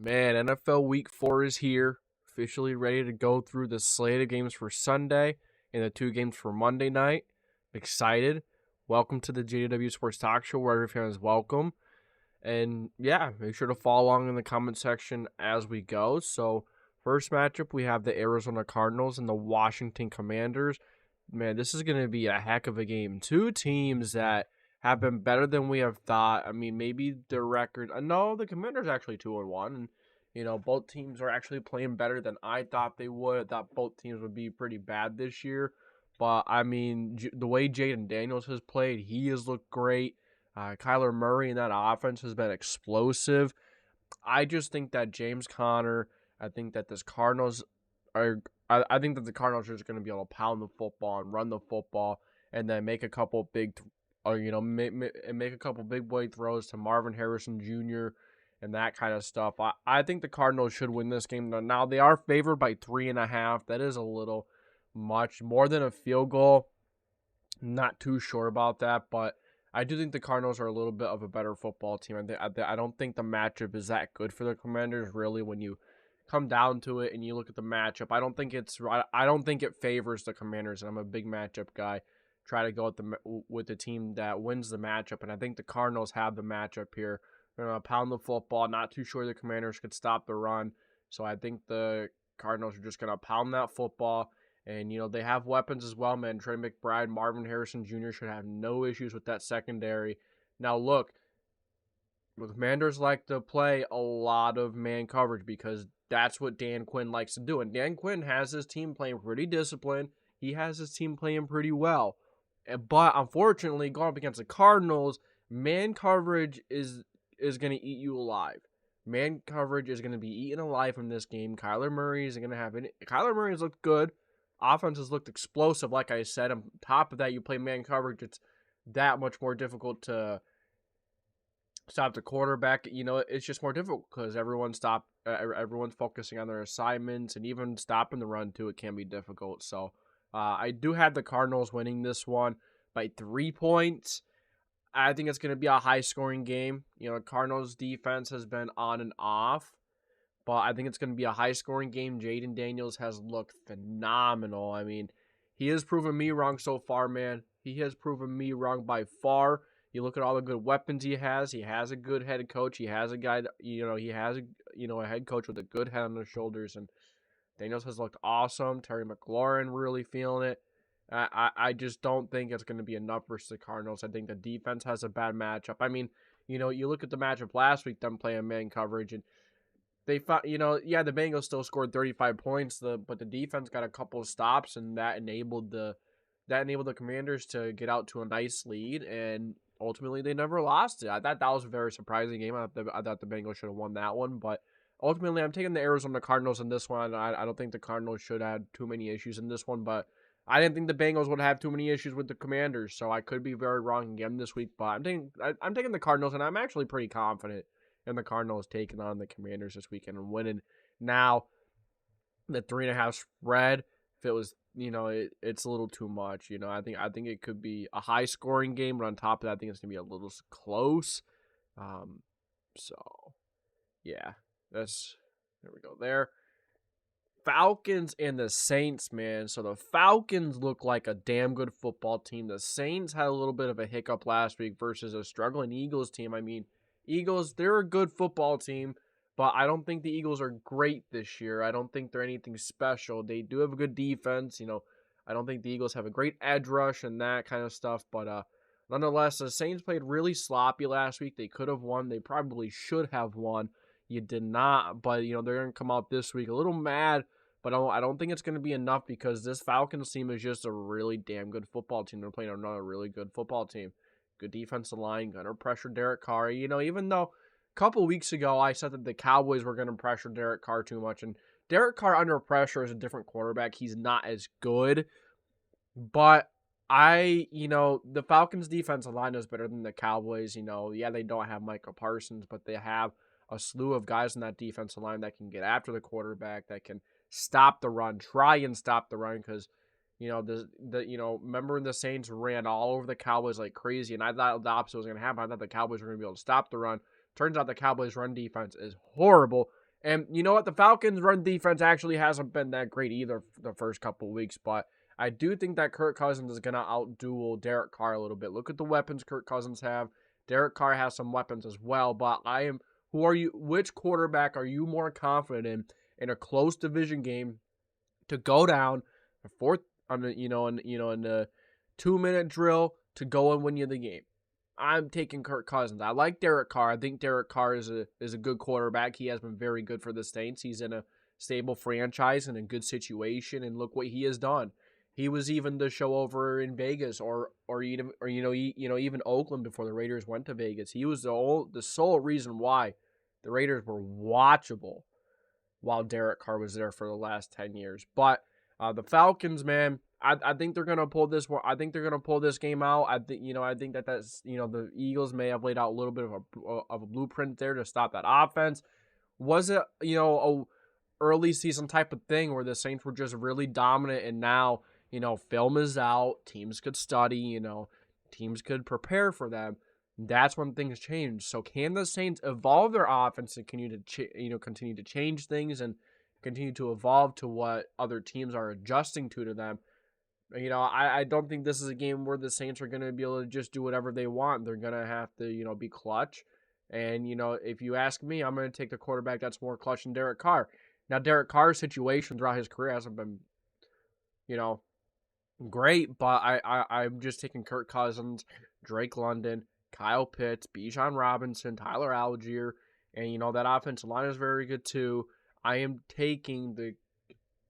Man, NFL Week 4 is here. Officially ready to go through the slate of games for Sunday and the two games for Monday night. Excited. Welcome to the JW Sports Talk Show where every fan is welcome. And yeah, make sure to follow along in the comment section as we go. So, first matchup, we have the Arizona Cardinals and the Washington Commanders. Man, this is going to be a heck of a game. Two teams that have been better than we have thought. I mean, maybe their record. No, the Commanders actually 2-1, and both teams are actually playing better than I thought they would. I thought both teams would be pretty bad this year, but I mean, the way Jaden Daniels has played, he has looked great. Kyler Murray in that offense has been explosive. I just think that James Conner. I think that this Cardinals are. I think that the Cardinals are just going to be able to pound the football and run the football, and then make a couple big make a couple big boy throws to Marvin Harrison Jr. and that kind of stuff. I think the Cardinals should win this game. Now, they are favored by 3.5. That is a little much. More than a field goal. Not too sure about that, but I do think the Cardinals are a little bit of a better football team. I don't think the matchup is that good for the Commanders, really, when you come down to it and you look at the matchup. I don't think it favors the Commanders, and I'm a big matchup guy. Try to go with the team that wins the matchup, and I think the Cardinals have the matchup here. They're going to pound the football. Not too sure the Commanders could stop the run, so I think the Cardinals are just going to pound that football. And, they have weapons as well, man. Trey McBride, Marvin Harrison Jr. should have no issues with that secondary. Now, look, the Commanders like to play a lot of man coverage because that's what Dan Quinn likes to do. And Dan Quinn has his team playing pretty disciplined. He has his team playing pretty well. But unfortunately, going up against the Cardinals, man coverage is going to eat you alive. Man coverage is going to be eaten alive in this game. Kyler Murray is going to have it. Kyler Murray has looked good. Offense has looked explosive, like I said. On top of that, you play man coverage. It's that much more difficult to stop the quarterback. It's just more difficult because everyone's focusing on their assignments, and even stopping the run too, it can be difficult. So I do have the Cardinals winning this one by 3 points. I think it's going to be a high-scoring game. Cardinals' defense has been on and off, but I think it's going to be a high-scoring game. Jaden Daniels has looked phenomenal. I mean, he has proven me wrong so far, man. He has proven me wrong by far. You look at all the good weapons he has. He has a good head coach. He has a guy, he has a head coach with a good head on his shoulders, and Daniels has looked awesome. Terry McLaurin really feeling it. I just don't think it's going to be enough versus the Cardinals. I think the defense has a bad matchup. I mean, you look at the matchup last week, them playing man coverage, and they found, the Bengals still scored 35 points, but the defense got a couple of stops, and that enabled the Commanders to get out to a nice lead, and ultimately they never lost it. I thought that was a very surprising game. I thought the Bengals should have won that one, but ultimately I'm taking the Arizona Cardinals in this one. I don't think the Cardinals should have too many issues in this one, but I didn't think the Bengals would have too many issues with the Commanders, so I could be very wrong again this week, but I'm taking the Cardinals, and I'm actually pretty confident in the Cardinals taking on the Commanders this weekend and winning. Now, the 3.5 spread, if it was, it's a little too much. I think it could be a high scoring game, but on top of that, I think it's gonna be a little close. So yeah, there we go there. Falcons and the Saints, man. So the Falcons look like a damn good football team. The Saints had a little bit of a hiccup last week versus a struggling Eagles team. I mean, Eagles, they're a good football team, but I don't think the Eagles are great this year. I don't think they're anything special. They do have a good defense. I don't think the Eagles have a great edge rush and that kind of stuff. But nonetheless, the Saints played really sloppy last week. They could have won. They probably should have won. You did not. But, they're going to come out this week a little mad. But I don't think it's going to be enough because this Falcons team is just a really damn good football team. They're playing another really good football team. Good defensive line, going to pressure Derek Carr. Even though a couple weeks ago I said that the Cowboys were going to pressure Derek Carr too much, and Derek Carr under pressure is a different quarterback. He's not as good, but the Falcons' defensive line is better than the Cowboys. They don't have Michael Parsons, but they have a slew of guys in that defensive line that can get after the quarterback, that can stop the run, try and stop the run, because remember when the Saints ran all over the Cowboys like crazy, and I thought the opposite was going to happen. I thought the Cowboys were going to be able to stop the run. Turns out the Cowboys' run defense is horrible, And you know what? The Falcons' run defense actually hasn't been that great either the first couple of weeks, but I do think that Kirk Cousins is going to outduel Derek Carr a little bit. Look at the weapons Kirk Cousins have. Derek Carr has some weapons as well, but which quarterback are you more confident in a close division game to go down the fourth on the, in the 2-minute drill to go and win you the game? I'm taking Kirk Cousins. I like Derek Carr. I think Derek Carr is a good quarterback. He has been very good for the Saints. He's in a stable franchise and a good situation, and look what he has done. He was even the show over in Vegas, or even Oakland before the Raiders went to Vegas. He was the sole reason why the Raiders were watchable while Derek Carr was there for the last 10 years. But the Falcons, man, I think they're gonna pull this one. I think they're gonna pull this game out. I think that's the Eagles may have laid out a little bit of a blueprint there to stop that offense. Was it a early season type of thing where the Saints were just really dominant, and now film is out, teams could study, teams could prepare for them. That's when things change. So can the Saints evolve their offense and continue to change things and continue to evolve to what other teams are adjusting to them? I don't think this is a game where the Saints are going to be able to just do whatever they want. They're going to have to, be clutch. And, if you ask me, I'm going to take the quarterback that's more clutch than Derek Carr. Now, Derek Carr's situation throughout his career hasn't been, great, but I'm just taking Kirk Cousins, Drake London, Kyle Pitts, Bijan Robinson, Tyler Algier, and, that offensive line is very good too. I am taking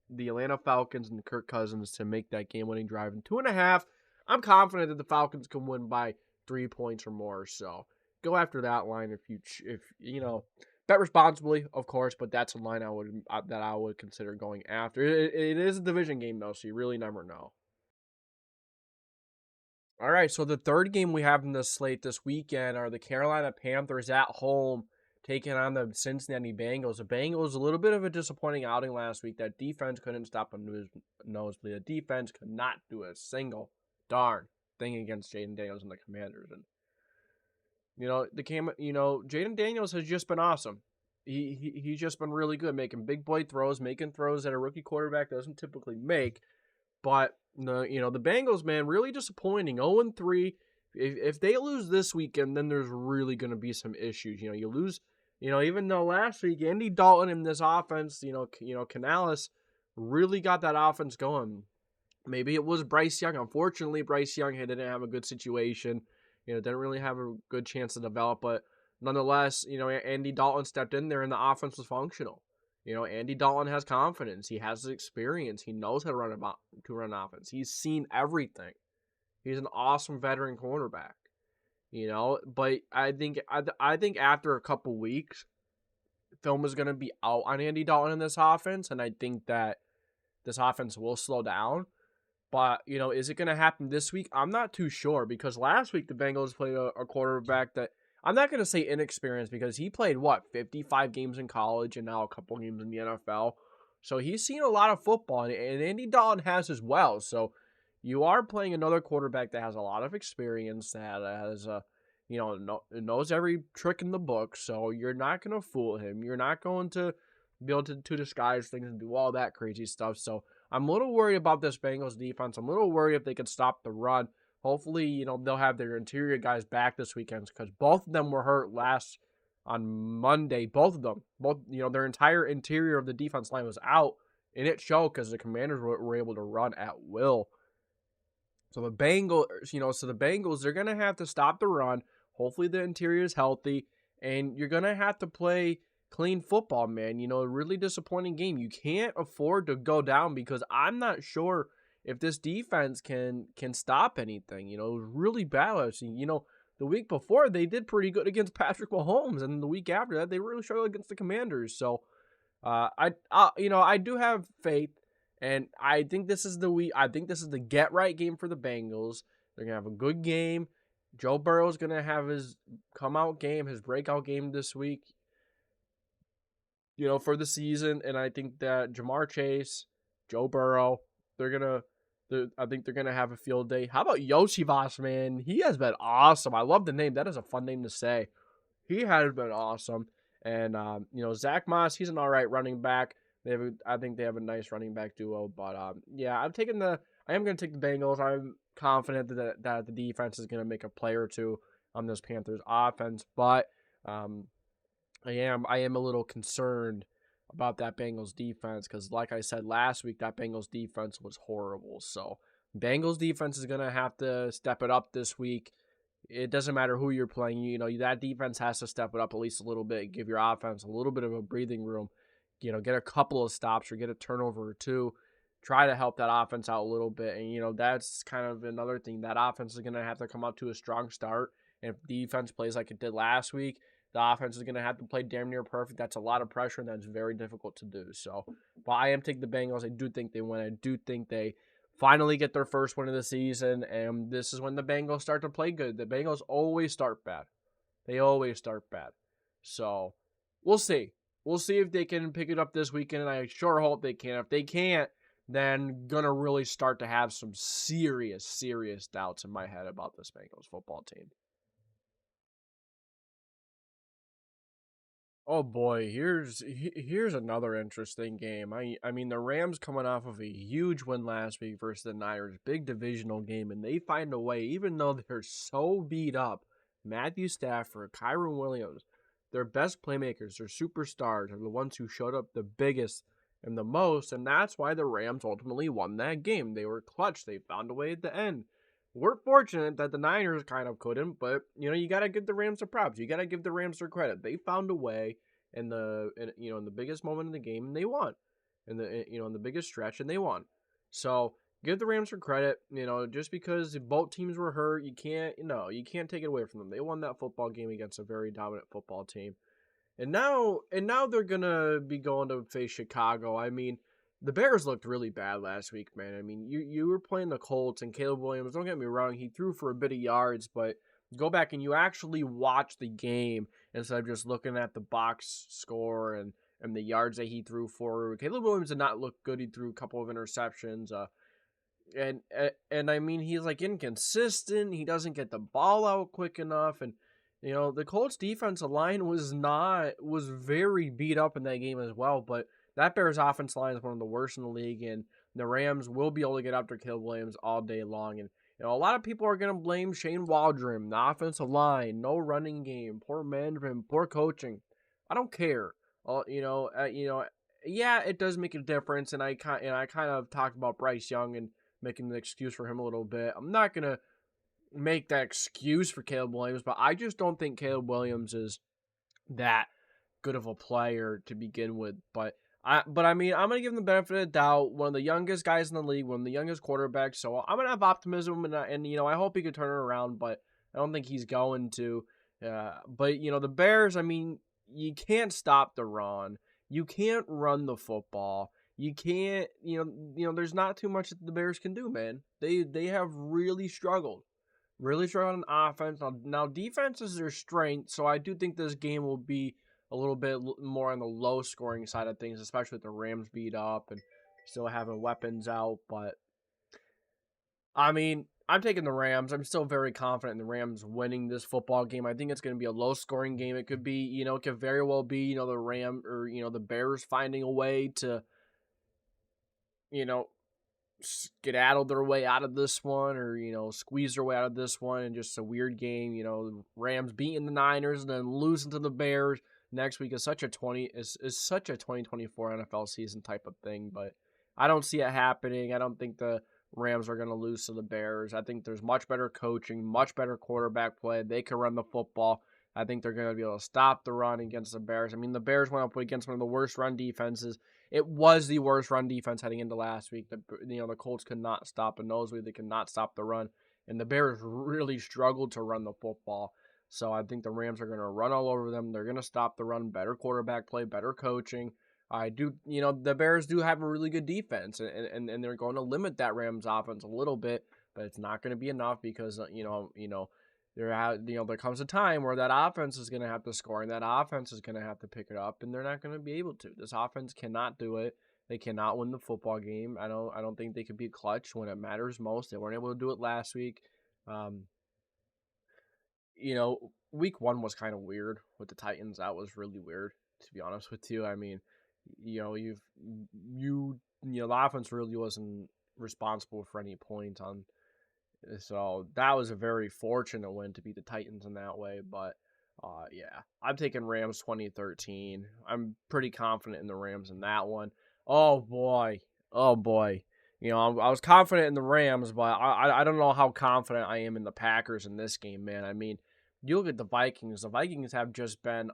the Atlanta Falcons and Kirk Cousins to make that game-winning drive in 2.5. I'm confident that the Falcons can win by 3 points or more. So go after that line if bet responsibly, of course. But that's a line I would consider going after. It is a division game though, so you really never know. All right, so the third game we have in the slate this weekend are the Carolina Panthers at home taking on the Cincinnati Bengals. The Bengals, a little bit of a disappointing outing last week. That defense couldn't stop a nosebleed. The defense could not do a single darn thing against Jaden Daniels and the Commanders. And Jaden Daniels has just been awesome. He's just been really good, making big boy throws, making throws that a rookie quarterback doesn't typically make. But the Bengals, man, really disappointing. 0-3. If they lose this weekend, then there's really going to be some issues. You lose. Even though last week Andy Dalton in this offense, Canales really got that offense going. Maybe it was Bryce Young. Unfortunately, Bryce Young didn't have a good situation. Didn't really have a good chance to develop. But nonetheless, Andy Dalton stepped in there and the offense was functional. Andy Dalton has confidence. He has experience. He knows how to run offense. He's seen everything. He's an awesome veteran cornerback. But I think after a couple weeks, film is going to be out on Andy Dalton in this offense, and I think that this offense will slow down. But, is it going to happen this week? I'm not too sure, because last week the Bengals played a quarterback that I'm not going to say inexperienced, because he played, 55 games in college and now a couple games in the NFL. So he's seen a lot of football, and Andy Dalton has as well. So you are playing another quarterback that has a lot of experience, that has knows every trick in the book. So you're not going to fool him. You're not going to be able to disguise things and do all that crazy stuff. So I'm a little worried about this Bengals defense. I'm a little worried if they can stop the run. Hopefully, they'll have their interior guys back this weekend, because both of them were hurt on Monday. Both of them, their entire interior of the defense line was out, and it showed because the Commanders were able to run at will. So the Bengals, they're going to have to stop the run. Hopefully the interior is healthy, and you're going to have to play clean football, man. A really disappointing game. You can't afford to go down, because I'm not sure if this defense can stop anything. It was really bad last week. The week before they did pretty good against Patrick Mahomes, and the week after that they really struggled against the Commanders. So I do have faith. And I think this is the week. I think this is the get right game for the Bengals. They're gonna have a good game. Joe Burrow's gonna have his come out game, his breakout game this week. For the season, and I think that Jamar Chase, Joe Burrow, I think they're gonna have a field day. How about Yoshivas, man? He has been awesome. I love the name. That is a fun name to say. He has been awesome. And Zach Moss, he's an all right running back. I think they have a nice running back duo. But yeah, I am going to take the Bengals. I'm confident that the defense is going to make a play or two on this Panthers offense. But um, I am a little concerned about that Bengals defense because, like I said last week, that Bengals defense was horrible. So Bengals defense is going to have to step it up this week. It doesn't matter who you're playing. That defense has to step it up at least a little bit, give your offense a little bit of a breathing room. Get a couple of stops or get a turnover or two. Try to help that offense out a little bit. And, that's kind of another thing. That offense is going to have to come out to a strong start. And if defense plays like it did last week, the offense is going to have to play damn near perfect. That's a lot of pressure, and that's very difficult to do. So, but I am taking the Bengals. I do think they win. I do think they finally get their first win of the season, and this is when the Bengals start to play good. The Bengals always start bad. They always start bad. So, we'll see. We'll see if they can pick it up this weekend, and I sure hope they can. If they can't, then gonna really start to have some serious, serious doubts in my head about this Bengals football team. Oh boy, here's another interesting game. I mean the Rams coming off of a huge win last week versus the Niners, big divisional game, and they find a way, even though they're so beat up. Matthew Stafford, Kyron Williams, their best playmakers, their superstars, are the ones who showed up the biggest and the most, and that's why the Rams ultimately won that game. They were clutch. They found a way at the end. We're fortunate that the Niners kind of couldn't, but you got to give the Rams their props. You got to give the Rams their credit. They found a way in the biggest moment in the game, and they won. In the biggest stretch, and they won. So give the Rams their credit. Just because both teams were hurt, you can't take it away from them. They won that football game against a very dominant football team. And now they're gonna be going to face Chicago. I mean, the Bears looked really bad last week, man. I mean, you were playing the Colts and Caleb Williams. Don't get me wrong, he threw for a bit of yards, but go back and you actually watch the game instead of just looking at the box score and the yards that he threw for. Caleb Williams did not look good. He threw a couple of interceptions. And I mean, he's like inconsistent. He doesn't get the ball out quick enough, and the Colts defensive line was very beat up in that game as well. But that Bears offense line is one of the worst in the league, and the Rams will be able to get after Caleb Williams all day long. And a lot of people are gonna blame Shane Waldron, the offensive line, no running game, poor management, poor coaching. I don't care. Yeah, it does make a difference, and I kind of talked about Bryce Young and making the excuse for him a little bit. I'm not gonna make that excuse for Caleb Williams, but I just don't think Caleb Williams is that good of a player to begin with. But I mean, I'm gonna give him the benefit of the doubt. One of the youngest guys in the league, one of the youngest quarterbacks. So I'm gonna have optimism, and I hope he could turn it around. But I don't think he's going to. But the Bears. I mean, you can't stop the run. You can't run the football. You can't. There's not too much that the Bears can do, man. They have really struggled. Really strong on offense. Now defense is their strength, so I do think this game will be a little bit more on the low scoring side of things, especially with the Rams beat up and still having weapons out. But I mean, I'm taking the Rams. I'm still very confident in the Rams winning this football game. I think it's going to be a low scoring game. It could be, it could very well be, the Bears finding a way to, you know, skedaddle their way out of this one, or squeeze their way out of this one, and just a weird game. Rams beating the Niners and then losing to the Bears next week is such a 2024 NFL season type of thing. But I don't see it happening. I don't think the Rams are going to lose to the Bears. I think there's much better coaching, much better quarterback play. They can run the football. I think they're going to be able to stop the run against the Bears. I mean, the Bears went up against one of the worst run defenses. It was the worst run defense heading into last week. The Colts could not stop a nosebleed. They could not stop the run. And the Bears really struggled to run the football. So I think the Rams are going to run all over them. They're going to stop the run. Better quarterback play, better coaching. The Bears do have a really good defense, and they're going to limit that Rams offense a little bit, but it's not going to be enough because, there comes a time where that offense is going to have to score, and that offense is going to have to pick it up, and they're not going to be able to. This offense cannot do it. They cannot win the football game. I don't think they could be clutch when it matters most. They weren't able to do it last week. week one was kind of weird with the Titans. That was really weird, to be honest with you. I mean, the offense really wasn't responsible for any points on. So that was a very fortunate win to beat the Titans in that way. But yeah, I'm taking Rams 2013. I'm pretty confident in the Rams in that one. Oh boy, oh boy. I was confident in the Rams, but I don't know how confident I am in the Packers in this game, man. I mean, you look at the Vikings. The Vikings have just been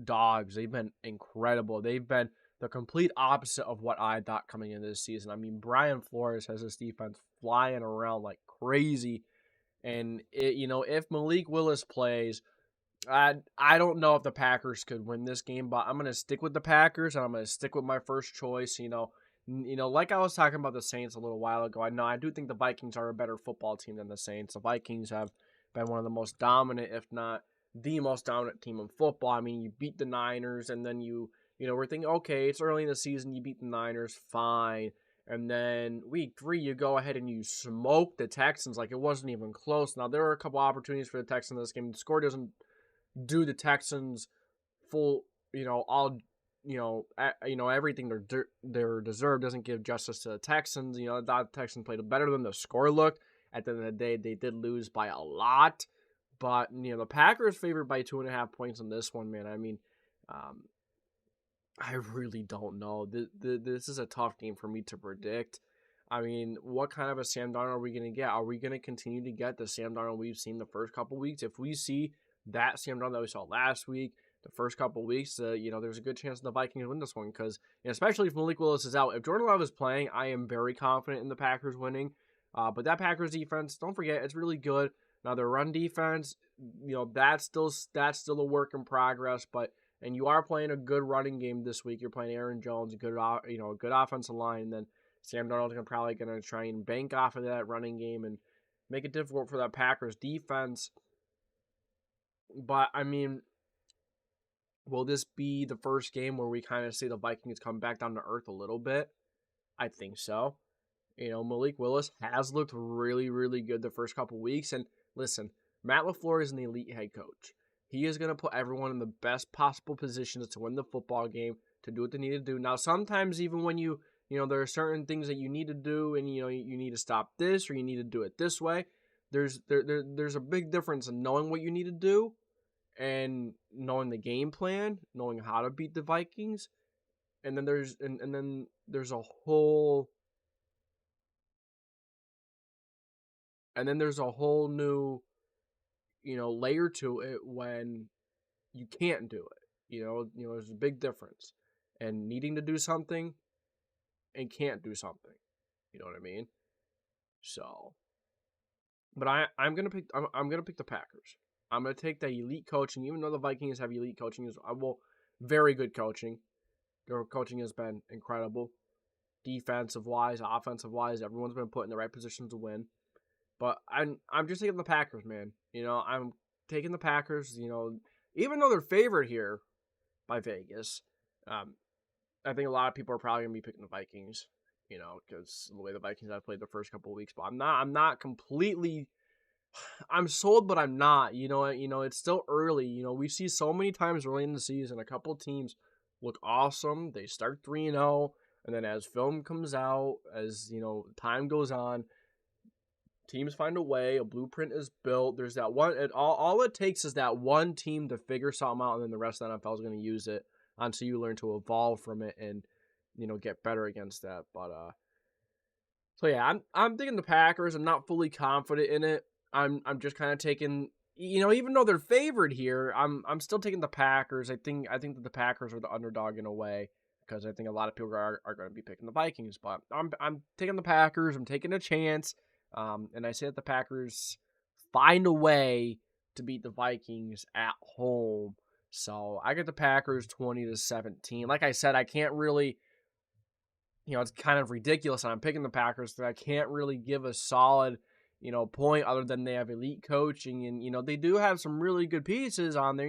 dogs. They've been incredible. They've been the complete opposite of what I thought coming into this season. I mean, Brian Flores has this defense flying around like crazy, and if Malik Willis plays, I don't know if the Packers could win this game, but I'm gonna stick with the Packers, and I'm gonna stick with my first choice. Like I was talking about the Saints a little while ago. I do think the Vikings are a better football team than the Saints. The Vikings have been one of the most dominant, if not the most dominant team in football. I mean, you beat the Niners, and then we're thinking, okay, it's early in the season, you beat the Niners, fine. And then week 3, you go ahead and you smoke the Texans like it wasn't even close. Now, there were a couple opportunities for the Texans in this game. The score doesn't do the Texans full, everything they're deserved doesn't give justice to the Texans. The Texans played better than the score looked. At the end of the day, they did lose by a lot. But, the Packers favored by 2.5 points in this one, man. I mean, I really don't know. This is a tough game for me to predict. I mean, what kind of a Sam Darnold are we going to get? Are we going to continue to get the Sam Darnold we've seen the first couple weeks? If we see that Sam Darnold that we saw last week, the first couple weeks, there's a good chance the Vikings win this one because, especially if Malik Willis is out. If Jordan Love is playing, I am very confident in the Packers winning. But that Packers defense, don't forget, it's really good. Now, their run defense, that's still a work in progress, and you are playing a good running game this week. You're playing Aaron Jones, a good offensive line, and then Sam Darnold's probably going to try and bank off of that running game and make it difficult for that Packers defense. But, I mean, will this be the first game where we kind of see the Vikings come back down to earth a little bit? I think so. Malik Willis has looked really, really good the first couple weeks. And listen, Matt LaFleur is an elite head coach. He is going to put everyone in the best possible positions to win the football game, to do what they need to do. Now, sometimes even when there are certain things that you need to do and, you need to stop this or you need to do it this way. There's a big difference in knowing what you need to do and knowing the game plan, knowing how to beat the Vikings. And then there's a whole new layer to it when you can't do it. There's a big difference, and needing to do something and can't do something. You know what I mean? So, but I'm gonna pick the Packers. I'm gonna take the elite coaching, even though the Vikings have elite coaching. Very good coaching. Their coaching has been incredible, defensive wise, offensive wise. Everyone's been put in the right positions to win. But I'm just taking the Packers, man. I'm taking the Packers. Even though they're favored here by Vegas, I think a lot of people are probably gonna be picking the Vikings. Because the way the Vikings have played the first couple of weeks. But I'm not completely. I'm sold, but I'm not. It's still early. We see so many times early in the season, a couple of teams look awesome. They start 3-0, and then as film comes out, as time goes on. Teams find a way. A blueprint is built. There's that one. All it takes is that one team to figure something out, and then the rest of the NFL is going to use it until you learn to evolve from it and get better against that. But so yeah, I'm thinking the Packers. I'm not fully confident in it. I'm just kind of taking even though they're favored here, I'm still taking the Packers. I think that the Packers are the underdog in a way because I think a lot of people are going to be picking the Vikings. But I'm taking the Packers. I'm taking a chance. And I say that the Packers find a way to beat the Vikings at home. So I get the Packers 20-17. Like I said, I can't really, it's kind of ridiculous that I'm picking the Packers because I can't really give a solid, point other than they have elite coaching and, they do have some really good pieces on there.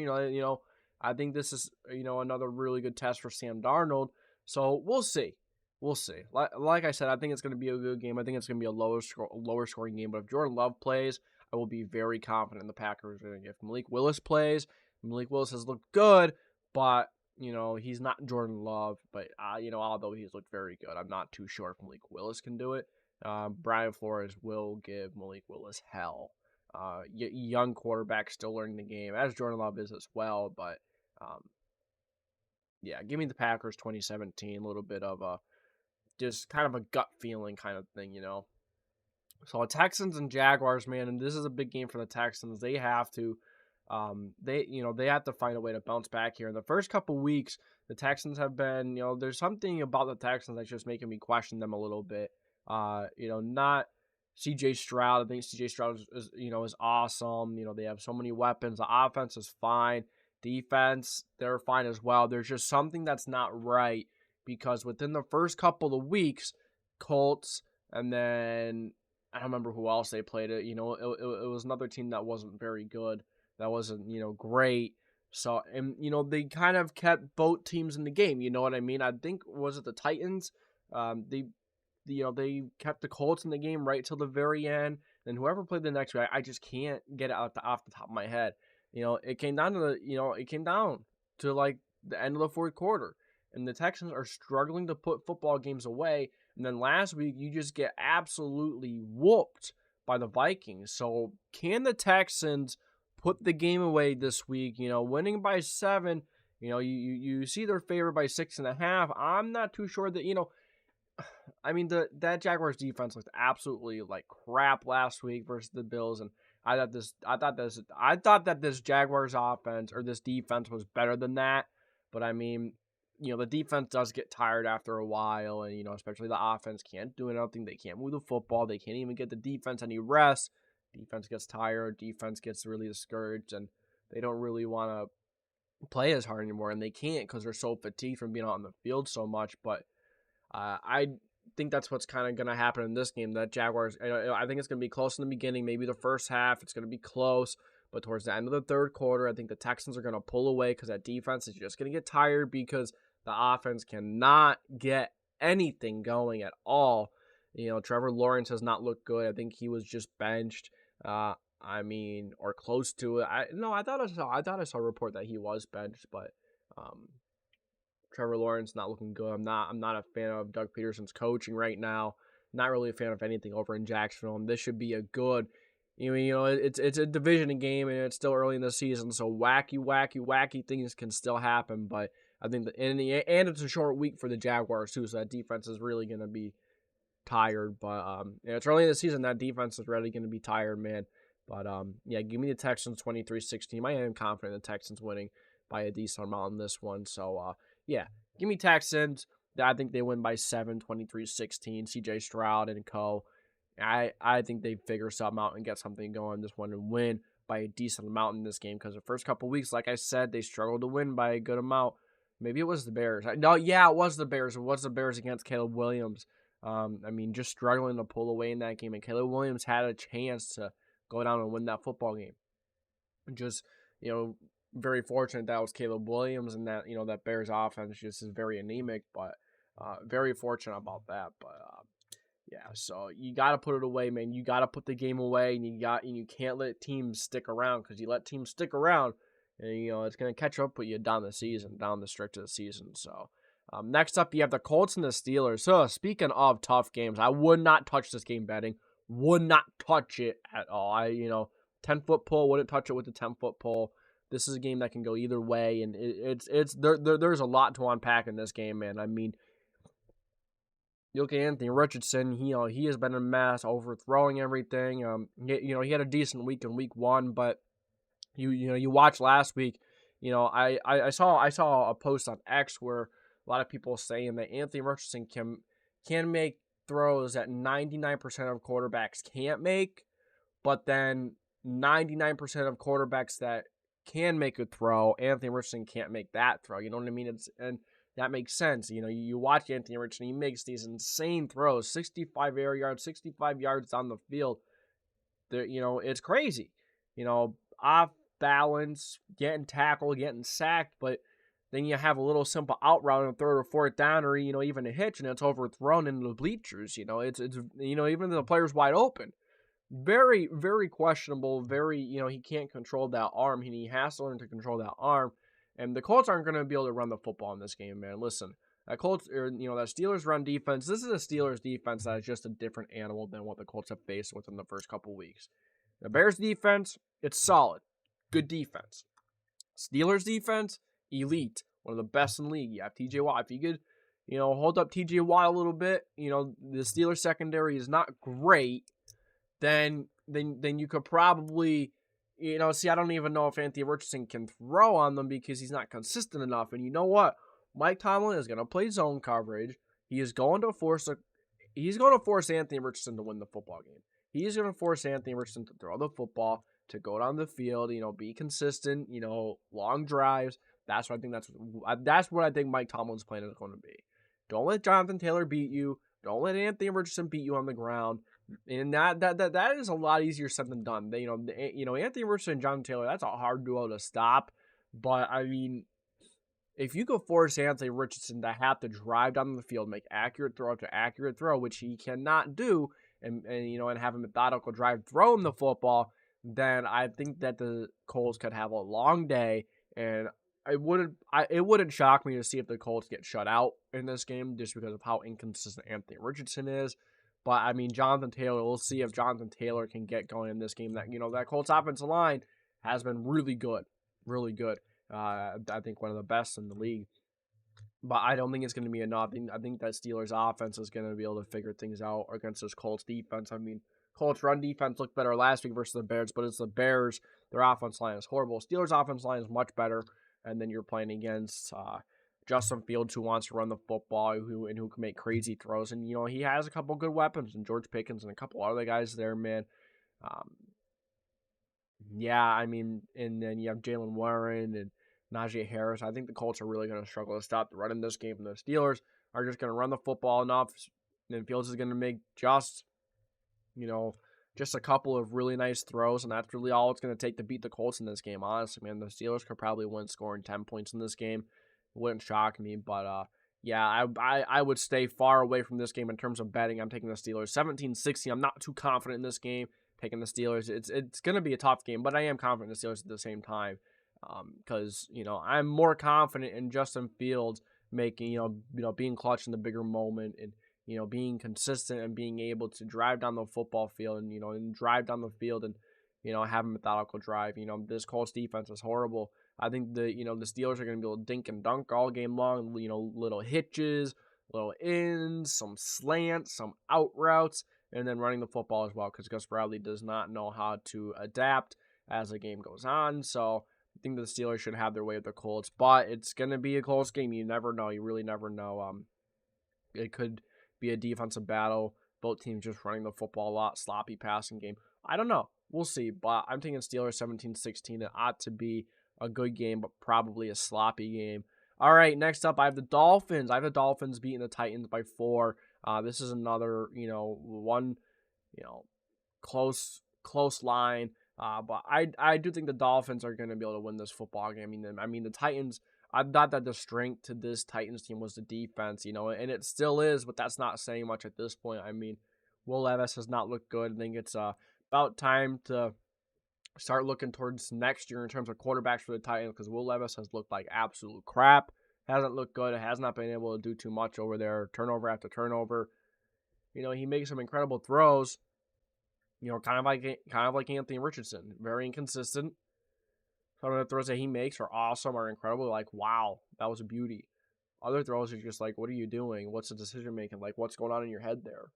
I think this is, another really good test for Sam Darnold. So we'll see. We'll see. Like I said, I think it's going to be a good game. I think it's going to be a lower scoring game. But if Jordan Love plays, I will be very confident the Packers are going to get. If Malik Willis plays, Malik Willis has looked good, but he's not Jordan Love. But although he's looked very good, I'm not too sure if Malik Willis can do it. Brian Flores will give Malik Willis hell. Young quarterback still learning the game, as Jordan Love is as well. But give me the Packers 2017. A little bit of a just kind of a gut feeling kind of thing, So Texans and Jaguars, man, and this is a big game for the Texans. They have to, they have to find a way to bounce back here. In the first couple weeks, the Texans have been, there's something about the Texans that's just making me question them a little bit. Not C.J. Stroud. I think C.J. Stroud is awesome. They have so many weapons. The offense is fine. Defense, they're fine as well. There's just something that's not right because within the first couple of weeks, Colts and then I don't remember who else they played it. It was another team that wasn't very good. That wasn't, great. So, and, they kind of kept both teams in the game. You know what I mean? I think, was it the Titans? They kept the Colts in the game right till the very end. And whoever played the next week, I just can't get it off the top of my head. It came down to like the end of the fourth quarter. And the Texans are struggling to put football games away. And then last week, you just get absolutely whooped by the Vikings. So can the Texans put the game away this week? Winning by 7. You see they're favored by 6.5. I'm not too sure that, that Jaguars defense looked absolutely like crap last week versus the Bills. And I thought that this Jaguars offense or this defense was better than that. But the defense does get tired after a while, and, especially the offense can't do anything. They can't move the football. They can't even get the defense any rest. Defense gets tired. Defense gets really discouraged, and they don't really want to play as hard anymore, and they can't because they're so fatigued from being out on the field so much. But I think that's what's kind of going to happen in this game. That Jaguars, I think it's going to be close in the beginning, maybe the first half. It's going to be close. But towards the end of the third quarter, I think the Texans are going to pull away because that defense is just going to get tired because the offense cannot get anything going at all. Trevor Lawrence has not looked good. I think he was just benched. Or close to it. I thought I saw a report that he was benched, but Trevor Lawrence not looking good. I'm not a fan of Doug Peterson's coaching right now. Not really a fan of anything over in Jacksonville. And this should be a good. It's a division game and it's still early in the season, so wacky things can still happen. But I think and it's a short week for the Jaguars too, so that defense is really going to be tired. But it's early in the season, that defense is really going to be tired, man. But give me the Texans 23-16. I am confident the Texans winning by a decent amount in this one. So give me Texans. I think they win by 7, 23-16. C.J. Stroud and co. I think they figure something out and get something going this one and win by a decent amount in this game because the first couple weeks, like I said, they struggled to win by a good amount. Maybe it was the Bears. It was the Bears. It was the Bears against Caleb Williams. Just struggling to pull away in that game. And Caleb Williams had a chance to go down and win that football game. Just, very fortunate that was Caleb Williams and that, that Bears offense just is very anemic, but very fortunate about that. But, so you got to put it away, man. You got to put the game away, and you can't let teams stick around because you let teams stick around, and it's going to catch up with you down the stretch of the season. So next up, you have the Colts and the Steelers. So speaking of tough games, I would not touch this game betting. Would not touch it at all. 10-foot pole, wouldn't touch it with the 10-foot pole. This is a game that can go either way, and there's a lot to unpack in this game, man. You look at Anthony Richardson, he has been a mess, overthrowing everything. He had a decent week in week 1, but you watch last week, I saw a post on X where a lot of people saying that Anthony Richardson can make throws that 99% of quarterbacks can't make, but then 99% of quarterbacks that can make a throw, Anthony Richardson can't make that throw. You know what I mean? And that makes sense. You watch Anthony Richardson, he makes these insane throws, 65 air yards, 65 yards down the field. It's crazy. Off balance, getting tackled, getting sacked, but then you have a little simple out route on third or fourth down, or even a hitch, and it's overthrown into the bleachers. It's even the player's wide open. very, very questionable. Very, he can't control that arm. He has to learn to control that arm. And the Colts aren't going to be able to run the football in this game, man. Listen, that that Steelers run defense. This is a Steelers defense that is just a different animal than what the Colts have faced within the first couple weeks. The Bears defense, it's solid, good defense. Steelers defense, elite, one of the best in the league. You have TJ Watt. If you could, hold up TJ Watt a little bit, the Steelers secondary is not great. Then you could probably, see, I don't even know if Anthony Richardson can throw on them because he's not consistent enough. And you know what? Mike Tomlin is going to play zone coverage. He's going to force Anthony Richardson to win the football game. He's going to force Anthony Richardson to throw the football, to go down the field, be consistent, long drives. That's what I think Mike Tomlin's plan is going to be. Don't let Jonathan Taylor beat you. Don't let Anthony Richardson beat you on the ground. And that is a lot easier said than done. Anthony Richardson and Jonathan Taylor, that's a hard duo to stop. But I mean, if you could force Anthony Richardson to have to drive down the field, make accurate throw after accurate throw, which he cannot do, and have a methodical drive throwing the football, then I think that the Colts could have a long day, and it wouldn't shock me to see if the Colts get shut out in this game just because of how inconsistent Anthony Richardson is. But I mean, Jonathan Taylor, we'll see if Jonathan Taylor can get going in this game. That Colts offensive line has been really good, really good. I think one of the best in the league. But I don't think it's going to be enough. I think that Steelers offense is going to be able to figure things out against this Colts defense. I mean, Colts run defense looked better last week versus the Bears, but it's the Bears. Their offense line is horrible. Steelers offense line is much better. And then you're playing against Justin Fields, who wants to run the football, who can make crazy throws. And, he has a couple good weapons, and George Pickens and a couple other guys there, man. And then you have Jalen Warren and Najee Harris. I think the Colts are really going to struggle to stop the run in this game. And the Steelers are just going to run the football enough. And Fields is going to make just a couple of really nice throws. And that's really all it's going to take to beat the Colts in this game. Honestly, man, the Steelers could probably win scoring 10 points in this game. It wouldn't shock me. But, I would stay far away from this game in terms of betting. I'm taking the Steelers 17-16. I'm not too confident in this game. Taking the Steelers. It's going to be a tough game, but I am confident in the Steelers at the same time. Because I'm more confident in Justin Fields making being clutch in the bigger moment, and being consistent and being able to drive down the football field and drive down the field and have a methodical drive. This Colts defense is horrible. I think the Steelers are going to be able to dink and dunk all game long. Little hitches, little ins, some slants, some out routes, and then running the football as well, because Gus Bradley does not know how to adapt as the game goes on. So I think the Steelers should have their way with the Colts, but it's going to be a close game. You never know. You really never know. It could be a defensive battle. Both teams just running the football a lot, sloppy passing game. I don't know. We'll see, but I'm taking Steelers 17-16. It ought to be a good game, but probably a sloppy game. All right, next up, I have the Dolphins. I have the Dolphins beating the Titans by 4. This is another, one, close line. But I do think the Dolphins are going to be able to win this football game. I mean, the Titans, I thought that the strength to this Titans team was the defense, and it still is, but that's not saying much at this point. I mean, Will Levis has not looked good. I think it's about time to start looking towards next year in terms of quarterbacks for the Titans, because Will Levis has looked like absolute crap. Hasn't looked good. It has not been able to do too much over there. Turnover after turnover. He makes some incredible throws. Kind of like Anthony Richardson, very inconsistent. Some of the throws that he makes are awesome, are incredible. Like, wow, that was a beauty. Other throws are just like, what are you doing? What's the decision making? Like, what's going on in your head there?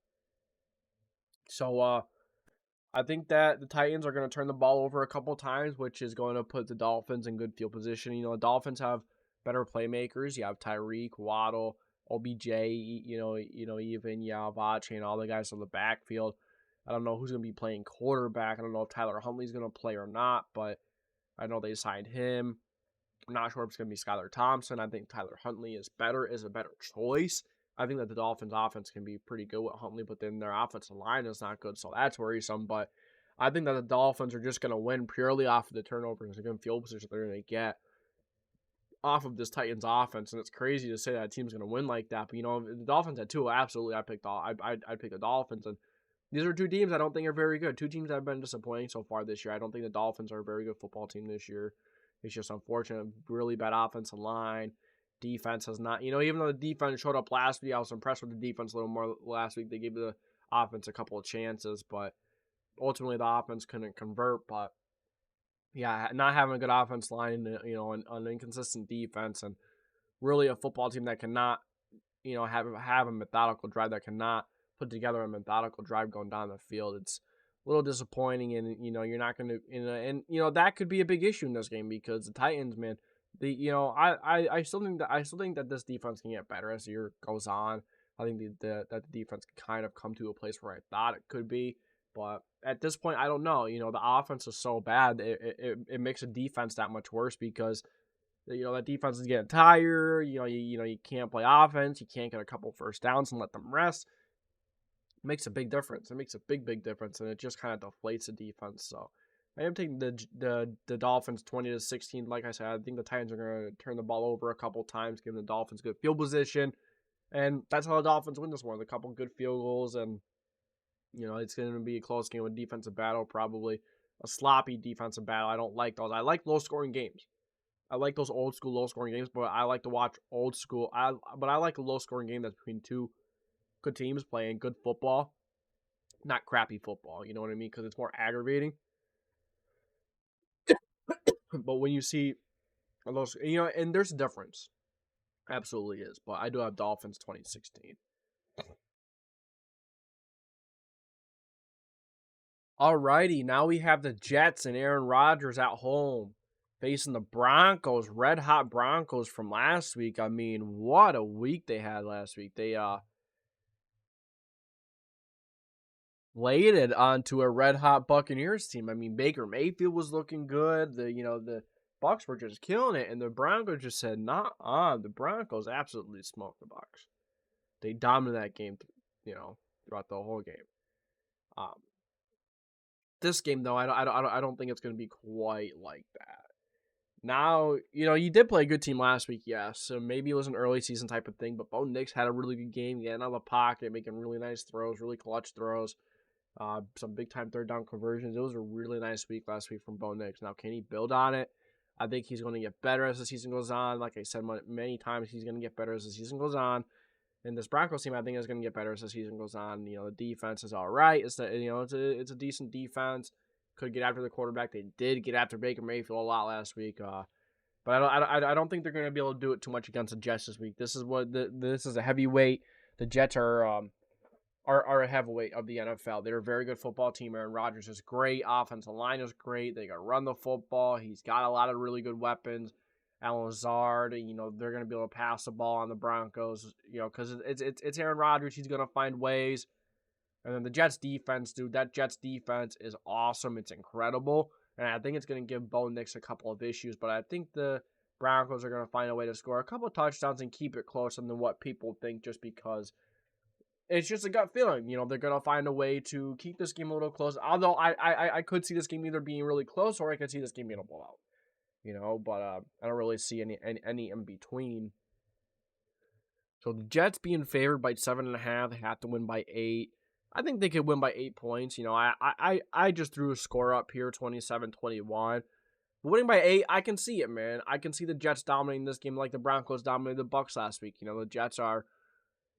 So, I think that the Titans are going to turn the ball over a couple times, which is going to put the Dolphins in good field position. The Dolphins have better playmakers. You have Tyreek, Waddle, OBJ, even Yavache and all the guys on the backfield. I don't know who's going to be playing quarterback. I don't know if Tyler Huntley's going to play or not, but I know they signed him. I'm not sure if it's going to be Skylar Thompson. I think Tyler Huntley is a better choice. I think that the Dolphins' offense can be pretty good with Huntley, but then their offensive line is not good, so that's worrisome. But I think that the Dolphins are just going to win purely off of the turnovers and field position they're going to get off of this Titans offense. And it's crazy to say that a team's going to win like that. But, if the Dolphins had 2, absolutely, I'd pick the Dolphins. And These are two teams I don't think are very good. Two teams that have been disappointing so far this year. I don't think the Dolphins are a very good football team this year. It's just unfortunate. Really bad offensive line. Defense has not, even though the defense showed up last week, I was impressed with the defense a little more last week. They gave the offense a couple of chances, but ultimately the offense couldn't convert. But yeah, not having a good offense line, an inconsistent defense, and really a football team that cannot, have a methodical drive, that cannot put together a methodical drive going down the field. It's a little disappointing, and you're not going to, that could be a big issue in this game because the Titans, man, I still think that this defense can get better as the year goes on. I think that the defense can kind of come to a place where I thought it could be, but at this point, I don't know. The offense is so bad, it makes the defense that much worse because that defense is getting tired. You can't play offense. You can't get a couple first downs and let them rest. It makes a big difference. It makes a big difference, and it just kind of deflates the defense. So I am taking the Dolphins 20-16. Like I said, I think the Titans are going to turn the ball over a couple times, giving the Dolphins good field position, and that's how the Dolphins win this one. A couple good field goals, and it's going to be a close game, a defensive battle, probably a sloppy defensive battle. I don't like those. I like low-scoring games. I like those old school low-scoring games, but I like to watch old school. But I like a low-scoring game that's between two good teams playing good football, not crappy football. You know what I mean? Because it's more aggravating. But when you see those, and there's a difference. Absolutely is. But I do have Dolphins 2016. Alrighty, now we have the Jets and Aaron Rodgers at home facing the Broncos, red hot Broncos from last week. I mean, what a week they had last week. They laid it onto a red hot Buccaneers team. I mean, Baker Mayfield was looking good. The Bucs were just killing it, and the Broncos just said, "Not on." The Broncos absolutely smoked the Bucs. They dominated that game, throughout the whole game. This game though, I don't think it's going to be quite like that. Now, you did play a good team last week, yes. So maybe it was an early season type of thing, but Bo Nix had a really good game, getting out of the pocket, making really nice throws, really clutch throws, some big-time third-down conversions. It was a really nice week last week from Bo Nix. Now, can he build on it? I think he's going to get better as the season goes on. Like I said many times, he's going to get better as the season goes on. And this Broncos team, I think, is going to get better as the season goes on. The defense is all right. It's a decent defense. Could get after the quarterback. They did get after Baker Mayfield a lot last week. But I don't think they're going to be able to do it too much against the Jets this week. This is a heavyweight. The Jets are a heavyweight of the NFL. They're a very good football team. Aaron Rodgers is great. Offensive line is great. They got to run the football. He's got a lot of really good weapons. Alan Lazard, they're going to be able to pass the ball on the Broncos, because it's Aaron Rodgers. He's going to find ways. And then the Jets defense, dude, that Jets defense is awesome. It's incredible. And I think it's going to give Bo Nix a couple of issues. But I think the Broncos are going to find a way to score a couple of touchdowns and keep it closer than what people think, just because it's just a gut feeling. They're going to find a way to keep this game a little closer. Although I could see this game either being really close or I could see this game being a blowout. But I don't really see any in between. So the Jets being favored by 7.5, they have to win by 8. I think they could win by 8 points. I just threw a score up here, 27-21. Winning by 8, I can see it, man. I can see the Jets dominating this game like the Broncos dominated the Bucs last week. The Jets are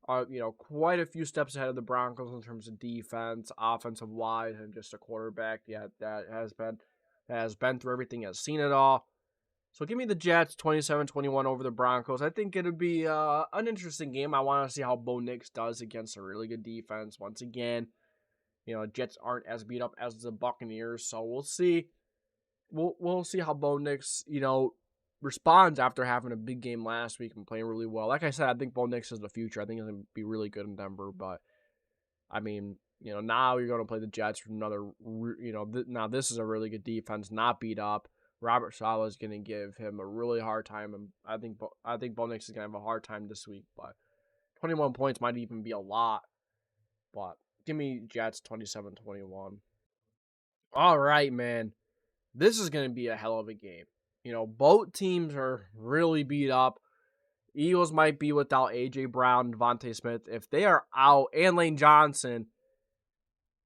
quite a few steps ahead of the Broncos in terms of defense, offensive wise, and just a quarterback. Yeah, that has been through everything, has seen it all. So give me the Jets 27-21 over the Broncos. I think it'll be an interesting game. I want to see how Bo Nix does against a really good defense. Once again, Jets aren't as beat up as the Buccaneers, so we'll see. We'll see how Bo Nix, responds after having a big game last week and playing really well. Like I said, I think Bo Nix is the future. I think he's going to be really good in Denver, but I mean, now you're going to play the Jets for another. Now this is a really good defense, not beat up. Robert Saleh is going to give him a really hard time, and I think Bo Nix is going to have a hard time this week. But 21 points might even be a lot. But give me Jets 27-21. All right, man. This is going to be a hell of a game. Both teams are really beat up. Eagles might be without A.J. Brown and Devontae Smith. If they are out, and Lane Johnson,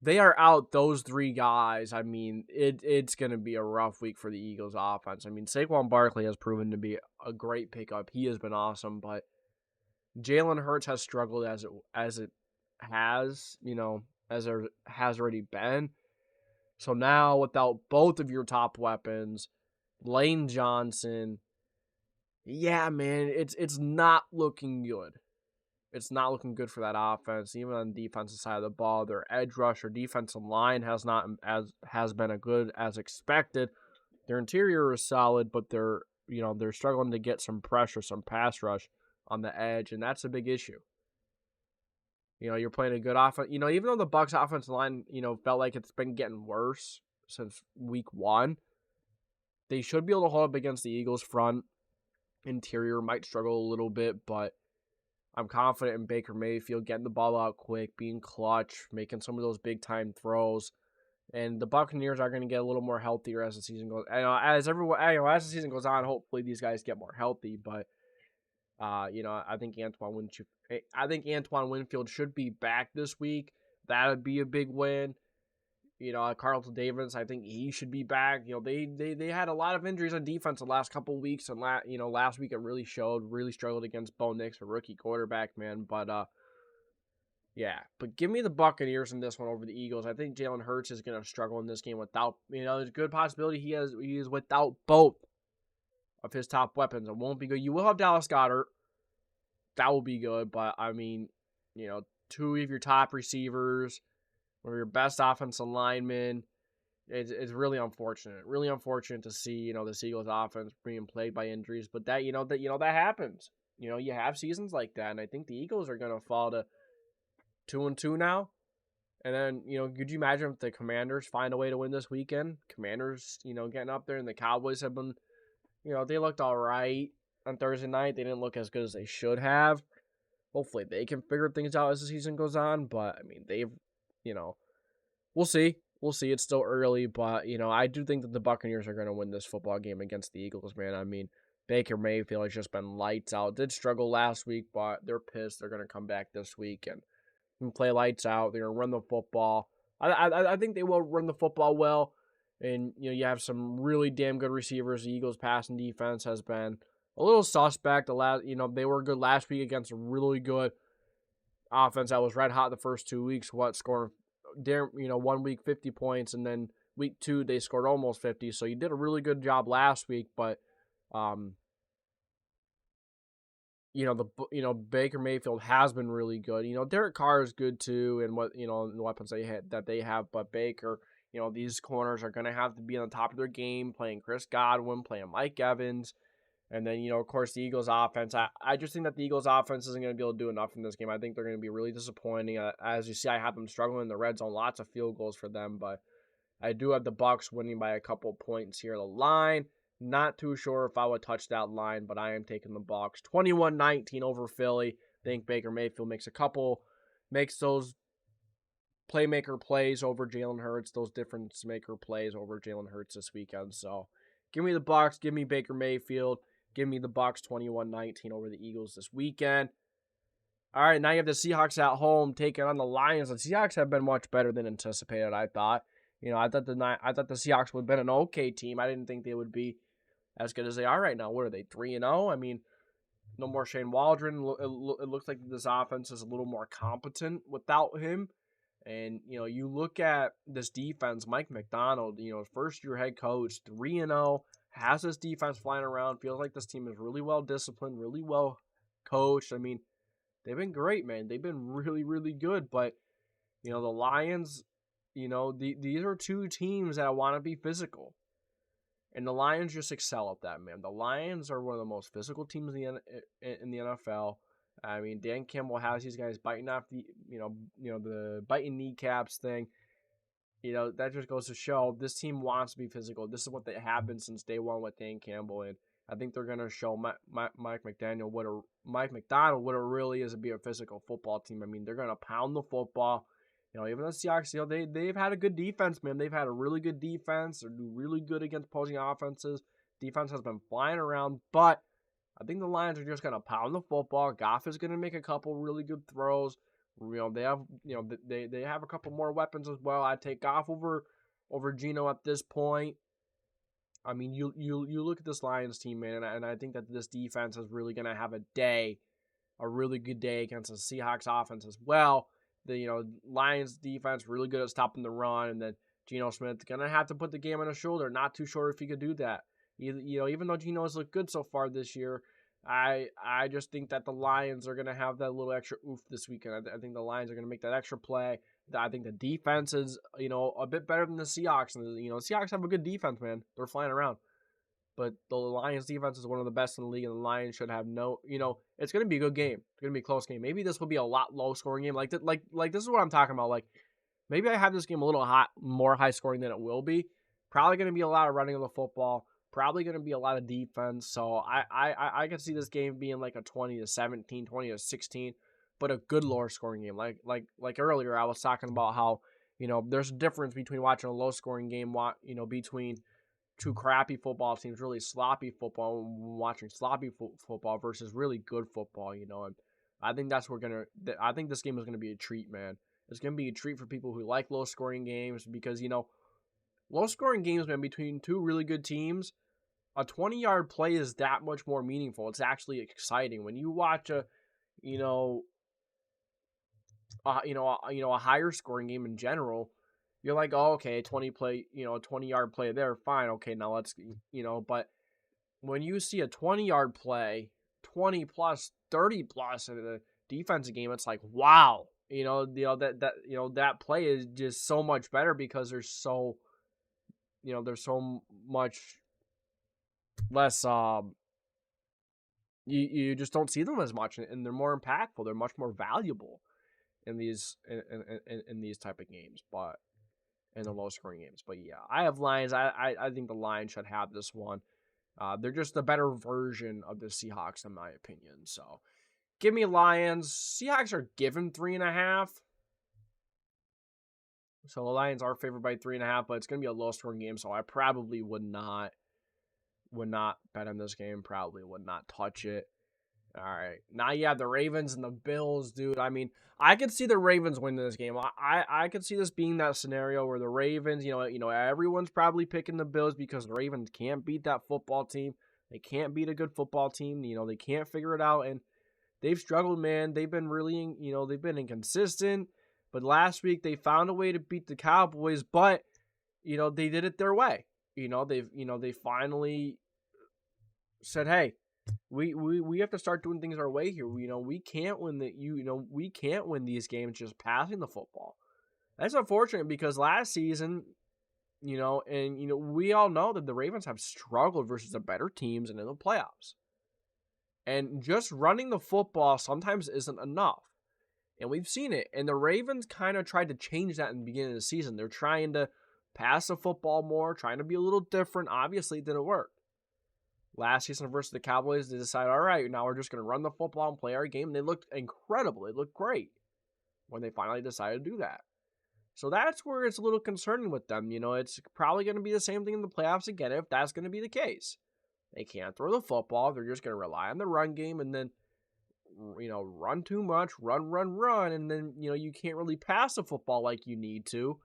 they are out those three guys. I mean, it's going to be a rough week for the Eagles offense. I mean, Saquon Barkley has proven to be a great pickup. He has been awesome, but Jalen Hurts has struggled as it has, as there has already been. So now without both of your top weapons, Lane Johnson, yeah, man, it's not looking good. It's not looking good for that offense. Even on the defensive side of the ball, their edge rush or defensive line has been as good as expected. Their interior is solid, but they're struggling to get some pressure, some pass rush on the edge, and that's a big issue. You're playing a good offense. Even though the Bucs offensive line, felt like it's been getting worse since week 1, they should be able to hold up against the Eagles' front. Interior might struggle a little bit, but I'm confident in Baker Mayfield getting the ball out quick, being clutch, making some of those big time throws. And the Buccaneers are going to get a little more healthier as the season goes. As the season goes on, hopefully these guys get more healthy. But I think Antoine Winfield should be back this week. That would be a big win. Carlton Davis, I think he should be back. They had a lot of injuries on defense the last couple of weeks, and last week it really showed. Really struggled against Bo Nix, a rookie quarterback, man. But yeah. But give me the Buccaneers in this one over the Eagles. I think Jalen Hurts is going to struggle in this game without. There's a good possibility he is without both of his top weapons. It won't be good. You will have Dallas Goedert. That will be good, but I mean, two of your top receivers, one of your best offensive linemen. It's really unfortunate. Really unfortunate to see, the Eagles offense being plagued by injuries. But that happens. You have seasons like that, and I think the Eagles are gonna fall to 2-2 now. And then, could you imagine if the Commanders find a way to win this weekend? Commanders, getting up there, and the Cowboys have been, they looked all right on Thursday night. They didn't look as good as they should have. Hopefully they can figure things out as the season goes on. But, I mean, they've, we'll see. We'll see. It's still early. But, I do think that the Buccaneers are going to win this football game against the Eagles, man. I mean, Baker Mayfield has just been lights out. Did struggle last week, but they're pissed. They're going to come back this week and play lights out. They're going to run the football. I think they will run the football well. And, you have some really damn good receivers. The Eagles' passing defense has been a little suspect. They were good last week against a really good offense that was red hot the first 2 weeks. Scoring, 1 week 50 points, and then week 2 they scored almost 50. So you did a really good job last week, but Baker Mayfield has been really good. Derek Carr is good too, and the weapons they have. But Baker, these corners are gonna have to be on the top of their game, playing Chris Godwin, playing Mike Evans. And then, of course, the Eagles' offense. I just think that the Eagles' offense isn't going to be able to do enough in this game. I think they're going to be really disappointing. As you see, I have them struggling in the red zone. Lots of field goals for them. But I do have the Bucs winning by a couple points here. The line, not too sure if I would touch that line, but I am taking the Bucs. 21-19 over Philly. I think Baker Mayfield makes those playmaker plays over Jalen Hurts, those difference maker plays over Jalen Hurts this weekend. So give me the Bucs. Give me Baker Mayfield. Give me the Bucs 21-19 over the Eagles this weekend. All right, now you have the Seahawks at home taking on the Lions. The Seahawks have been much better than anticipated, I thought. I thought the Seahawks would have been an okay team. I didn't think they would be as good as they are right now. What are they, 3-0? I mean, no more Shane Waldron. It looks like this offense is a little more competent without him. And, you look at this defense, Mike Macdonald, first-year head coach, 3-0. Has this defense flying around. Feels like this team is really well disciplined, really well coached. I mean, they've been great, man. They've been really, really good. But, the Lions, these are two teams that want to be physical. And the Lions just excel at that, man. The Lions are one of the most physical teams in the NFL. I mean, Dan Campbell has these guys biting off the biting kneecaps thing. That just goes to show this team wants to be physical. This is what they have been since day one with Dan Campbell, and I think they're going to show Mike McDonald what it really is to be a physical football team. I mean, they're going to pound the football. Even the Seahawks, they've had a good defense, man. They've had a really good defense. They're really good against opposing offenses. Defense has been flying around, but I think the Lions are just going to pound the football. Goff is going to make a couple really good throws. They have they have a couple more weapons as well. I take off over Geno at this point. I mean, you look at this Lions team, man, and I think that this defense is really gonna have a really good day against the Seahawks offense as well. The Lions defense really good at stopping the run, and then Geno Smith gonna have to put the game on his shoulder. Not too sure if he could do that. Even though Geno has looked good so far this year, I just think that the Lions are gonna have that little extra oof this weekend. I think the Lions are gonna make that extra play. I think the defense is a bit better than the Seahawks, and the Seahawks have a good defense, man. They're flying around. But the Lions defense is one of the best in the league, and the Lions should have it's going to be a good game. It's going to be a close game. Maybe this will be a lot low scoring game. Like this is what I'm talking about. Like maybe I have this game a little more high scoring than it will be. Probably going to be a lot of running of the football. Probably going to be a lot of defense. So I can see this game being like a 20-17, 20-16, but a good lower scoring game. Like earlier, I was talking about how there's a difference between watching a low scoring game, between two crappy football teams, really sloppy football, watching sloppy football versus really good football, and I think I think this game is gonna be a treat, man. It's gonna be a treat for people who like low scoring games because low scoring games, man, between two really good teams, a 20-yard play is that much more meaningful. It's actually exciting when you watch a higher scoring game in general. You're like, oh, okay, 20-yard play there, fine. Okay, now let's, but when you see a 20-yard play, 20 plus, 30 plus in a defensive game, it's like, wow, that play is just so much better because there's so much less, you just don't see them as much, and they're more impactful. They're much more valuable in these type of games, but. In the low scoring games. But yeah, I have Lions. I think the Lions should have this one. They're just a better version of the Seahawks, in my opinion. So give me Lions. Seahawks are given 3.5. So the Lions are favored by 3.5, but it's gonna be a low scoring game. So I probably would not bet on this game. Probably would not touch it. All right. Now you have the Ravens and the Bills, dude. I mean, I could see the Ravens winning this game. I could see this being that scenario where the Ravens, everyone's probably picking the Bills because the Ravens can't beat that football team. They can't beat a good football team. They can't figure it out, and they've struggled, man. They've been really, they've been inconsistent. But last week they found a way to beat the Cowboys, but they did it their way. They finally said, hey. We have to start doing things our way here. We can't win we can't win these games just passing the football. That's unfortunate because last season, we all know that the Ravens have struggled versus the better teams and in the playoffs. And just running the football sometimes isn't enough. And we've seen it. And the Ravens kind of tried to change that in the beginning of the season. They're trying to pass the football more, trying to be a little different. Obviously, it didn't work. Last season versus the Cowboys, they decided, all right, now we're just going to run the football and play our game. They looked incredible. They looked great when they finally decided to do that. So that's where it's a little concerning with them. It's probably going to be the same thing in the playoffs again if that's going to be the case. They can't throw the football. They're just going to rely on the run game and then, run too much, run. And then, you can't really pass the football like you need to.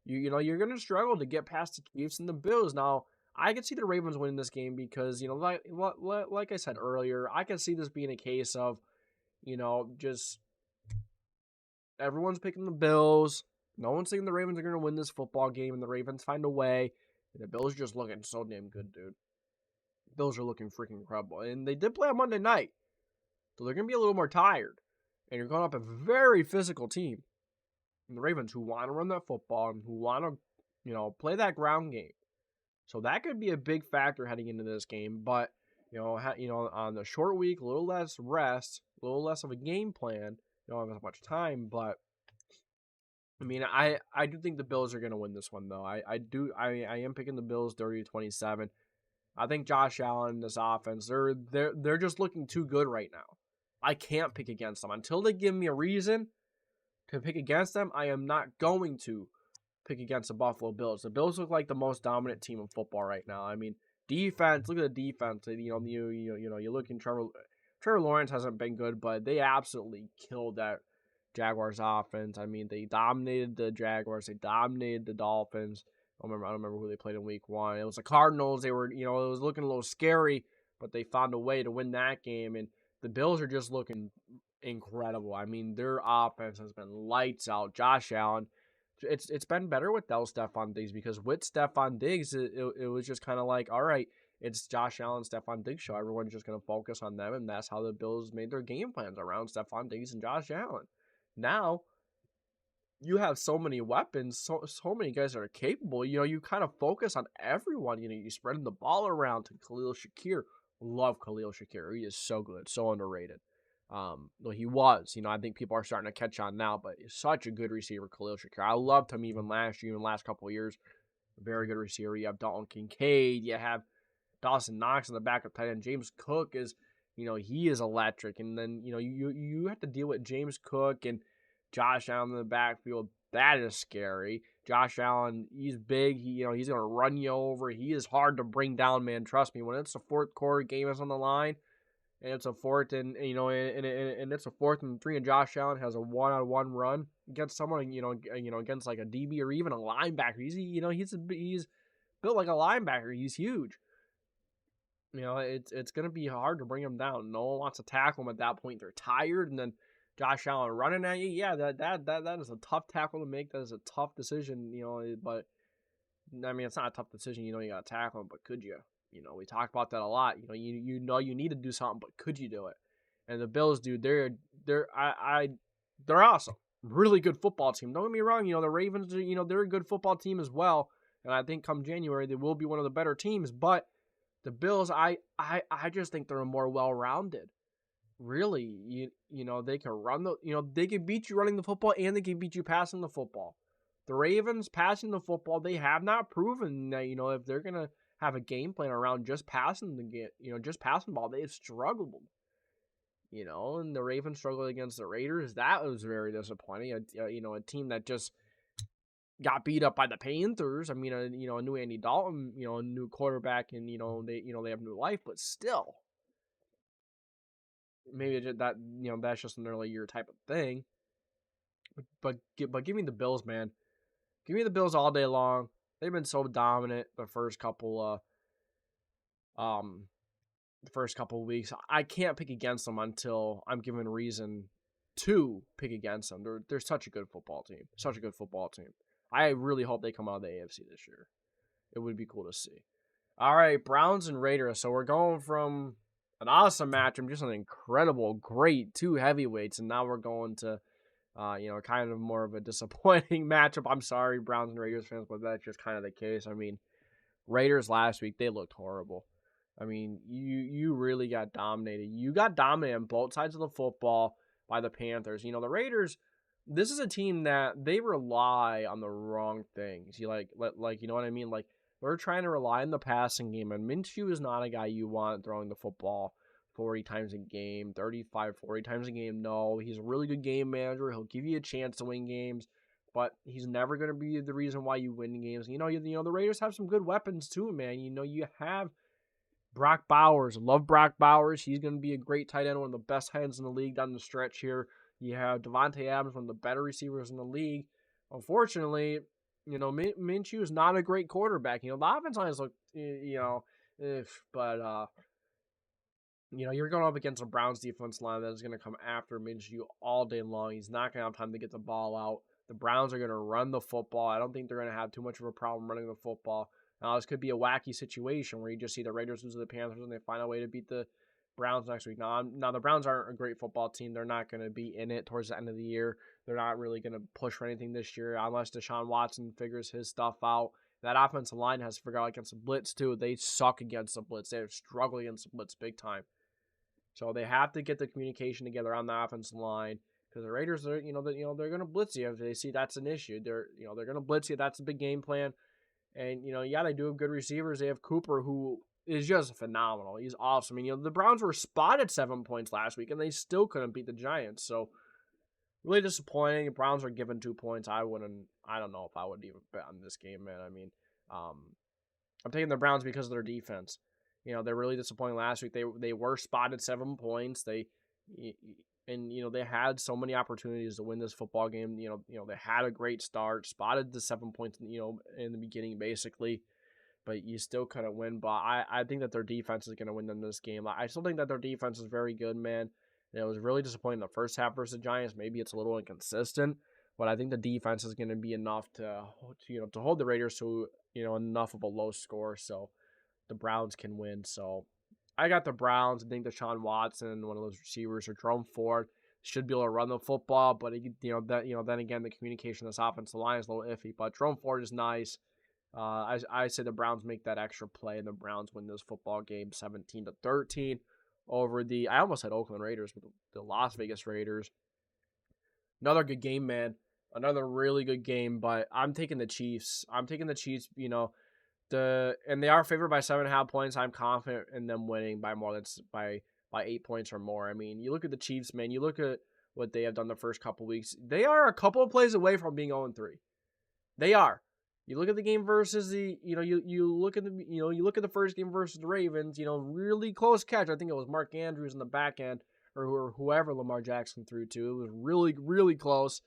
You're going to struggle to get past the Chiefs and the Bills. Now, I could see the Ravens winning this game because, like I said earlier, I can see this being a case of, just everyone's picking the Bills. No one's thinking the Ravens are going to win this football game, and the Ravens find a way. And the Bills are just looking so damn good, dude. The Bills are looking freaking incredible. And they did play on Monday night, so they're going to be a little more tired. And you're going up a very physical team. And the Ravens who want to run that football and who want to, play that ground game. So that could be a big factor heading into this game. But, on the short week, a little less rest, a little less of a game plan. You don't have as much time. But, I mean, I do think the Bills are going to win this one, though. I am picking the Bills 30-27. I think Josh Allen, this offense, they're just looking too good right now. I can't pick against them. Until they give me a reason to pick against them, I am not going to pick against the Buffalo Bills. The Bills look like the most dominant team in football right now. I mean, defense, look at the defense. You look in Trevor Lawrence hasn't been good, but they absolutely killed that Jaguars offense. I mean, they dominated the Jaguars. They dominated the Dolphins. I don't remember who they played in week 1. It was the Cardinals. They were, it was looking a little scary, but they found a way to win that game. And the Bills are just looking incredible. I mean, their offense has been lights out. Josh Allen, it's been better without Stephon Diggs, because with Stephon Diggs, it was just kind of like, all right, it's Josh Allen, Stephon Diggs show. Everyone's just going to focus on them, and that's how the Bills made their game plans around Stephon Diggs and Josh Allen. Now, you have so many weapons, so many guys that are capable. You kind of focus on everyone. You spreading the ball around to Khalil Shakir. Love Khalil Shakir. He is so good, so underrated. Well, he was. I think people are starting to catch on now, but he's such a good receiver, Khalil Shakir. I loved him even last year, even last couple of years. Very good receiver. You have Dalton Kincaid. You have Dawson Knox in the back of tight end. James Cook is, he is electric. And then, you have to deal with James Cook and Josh Allen in the backfield. That is scary. Josh Allen, he's big. He's going to run you over. He is hard to bring down, man. Trust me. When it's a fourth quarter, game is on the line, and it's a fourth and it's a 4th and 3, and Josh Allen has a one-on-one run against someone, against like a DB or even a linebacker. He's built like a linebacker. He's huge. It's going to be hard to bring him down. No one wants to tackle him at that point. They're tired, and then Josh Allen running at you, yeah, that is a tough tackle to make. That is a tough decision, but I mean, it's not a tough decision. You got to tackle him, but could you? We talked about that a lot. You need to do something, but could you do it? And the Bills, dude, they're awesome. Really good football team. Don't get me wrong. The Ravens, they're a good football team as well. And I think come January they will be one of the better teams. But the Bills, I just think they're more well-rounded. Really, they can run they can beat you running the football, and they can beat you passing the football. The Ravens passing the football, they have not proven that, if they're going to have a game plan around just passing just passing the ball, they've struggled. And the Ravens struggled against the Raiders. That was very disappointing. A team that just got beat up by the Panthers. I mean, a new Andy Dalton, a new quarterback, and they have new life, but still, maybe that's just an early year type of thing. But give me the Bills, man. Give me the Bills all day long. They've been so dominant the first couple weeks. I can't pick against them until I'm given reason to pick against them. They're such a good football team. Such a good football team. I really hope they come out of the AFC this year. It would be cool to see. All right, Browns and Raiders. So we're going from an awesome matchup, just an incredible, great 2 heavyweights, and now we're going to kind of more of a disappointing matchup. I'm sorry, Browns and Raiders fans, but that's just kind of the case. I mean, Raiders last week, they looked horrible. I mean, you really got dominated. You got dominated on both sides of the football by the Panthers. The Raiders, this is a team that they rely on the wrong things. You know what I mean? Like, they're trying to rely on the passing game, and Minshew is not a guy you want throwing the football 40 times a game, 35, 40 times a game. No, he's a really good game manager. He'll give you a chance to win games, but he's never going to be the reason why you win games. The Raiders have some good weapons too, man. You have Brock Bowers. Love Brock Bowers. He's going to be a great tight end, one of the best tight ends in the league down the stretch here. You have Devontae Adams, one of the better receivers in the league. Unfortunately, Minshew is not a great quarterback. The offense lines look, but you're going up against a Browns defense line that is going to come after Minshew all day long. He's not going to have time to get the ball out. The Browns are going to run the football. I don't think they're going to have too much of a problem running the football. Now, this could be a wacky situation where you just see the Raiders lose to the Panthers and they find a way to beat the Browns next week. Now, the Browns aren't a great football team. They're not going to be in it towards the end of the year. They're not really going to push for anything this year unless Deshaun Watson figures his stuff out. That offensive line has to figure out against the blitz, too. They suck against the blitz. They struggle against the blitz big time. So they have to get the communication together on the offensive line, because the Raiders, they're going to blitz you if they see that's an issue. They're going to blitz you. That's a big game plan. And they do have good receivers. They have Cooper, who is just phenomenal. He's awesome. The Browns were spotted 7 points last week, and they still couldn't beat the Giants. So really disappointing. The Browns are given 2 points. I don't know if I would even bet on this game, man. I mean, I'm taking the Browns because of their defense. They're really disappointing last week. They were spotted 7 points. And they had so many opportunities to win this football game. They had a great start, spotted the 7 points, in the beginning basically, but you still couldn't win. But I think that their defense is going to win them this game. I still think that their defense is very good, man. And it was really disappointing the first half versus the Giants. Maybe it's a little inconsistent, but I think the defense is going to be enough to hold the Raiders to enough of a low score so the Browns can win. So I got the Browns. I think Deshaun Watson, one of those receivers, or Jerome Ford should be able to run the football, but then again, the communication of this offensive line is a little iffy. But Jerome Ford is nice. I say the Browns make that extra play, and the Browns win this football game 17-13 over the, I almost said Oakland Raiders, but the Las Vegas Raiders. Another good game, man. Another really good game, but I'm taking the Chiefs. I'm taking the Chiefs, and they are favored by 7.5 points. I'm confident in them winning by more than by 8 points or more. I mean, you look at the Chiefs, man. You look at what they have done the first couple weeks. They are a couple of plays away from being 0-3. They are. You look at the game versus the, you look at the first game versus the Ravens. Really close catch. I think it was Mark Andrews in the back end, or whoever Lamar Jackson threw to. It was really, really close.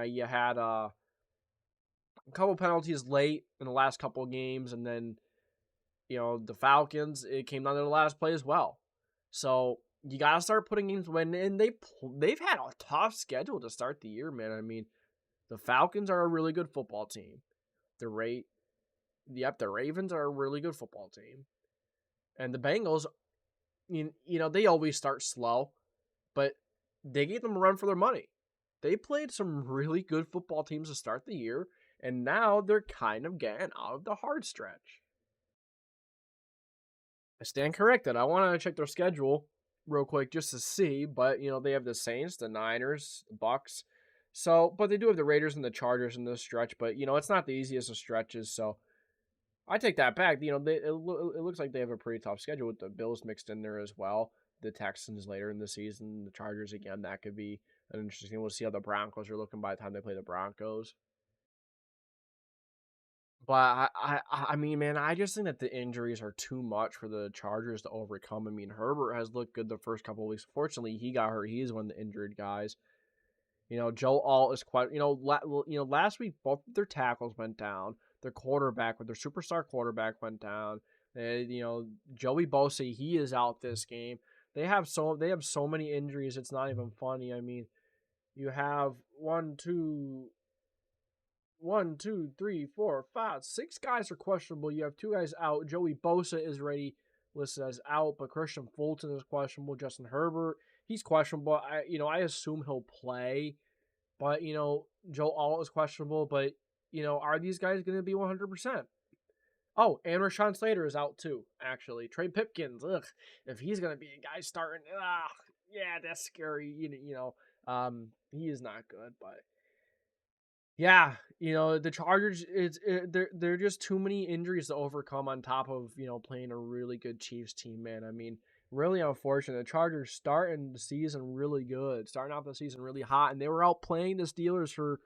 You had a couple penalties late in the last couple of games, and then the Falcons, it came down to the last play as well. So you got to start putting games when, and they've had a tough schedule to start the year, man. I mean, the Falcons are a really good football team. The Ravens are a really good football team. And the Bengals, they always start slow, but they gave them a run for their money. They played some really good football teams to start the year, and now they're kind of getting out of the hard stretch. I stand corrected. I want to check their schedule real quick just to see, but they have the Saints, the Niners, the Bucks. So, but they do have the Raiders and the Chargers in this stretch, but it's not the easiest of stretches. So, I take that back. It looks like they have a pretty tough schedule with the Bills mixed in there as well. The Texans later in the season, the Chargers again. That could be an interesting. We'll see how the Broncos are looking by the time they play the Broncos. But I mean, man, I just think that the injuries are too much for the Chargers to overcome. I mean, Herbert has looked good the first couple of weeks. Fortunately, he got hurt. He's one of the injured guys. Joe Alt is quite. Last week both of their tackles went down. Their quarterback, with their superstar quarterback, went down. Joey Bosa, he is out this game. They have so many injuries. It's not even funny. I mean, you have 6 guys are questionable. You have 2 guys out. Joey Bosa is listed as out, but Christian Fulton is questionable. Justin Herbert, he's questionable. I assume he'll play, but Joe Alt is questionable. But are these guys going to be 100%? Oh, and Rashawn Slater is out too. Actually, Trey Pipkins, if he's going to be a guy starting, yeah, that's scary. He is not good, but. Yeah, the Chargers, they're just too many injuries to overcome on top of, playing a really good Chiefs team, man. I mean, really unfortunate. The Chargers starting the season really good, starting off the season really hot, and they were out playing the Steelers for,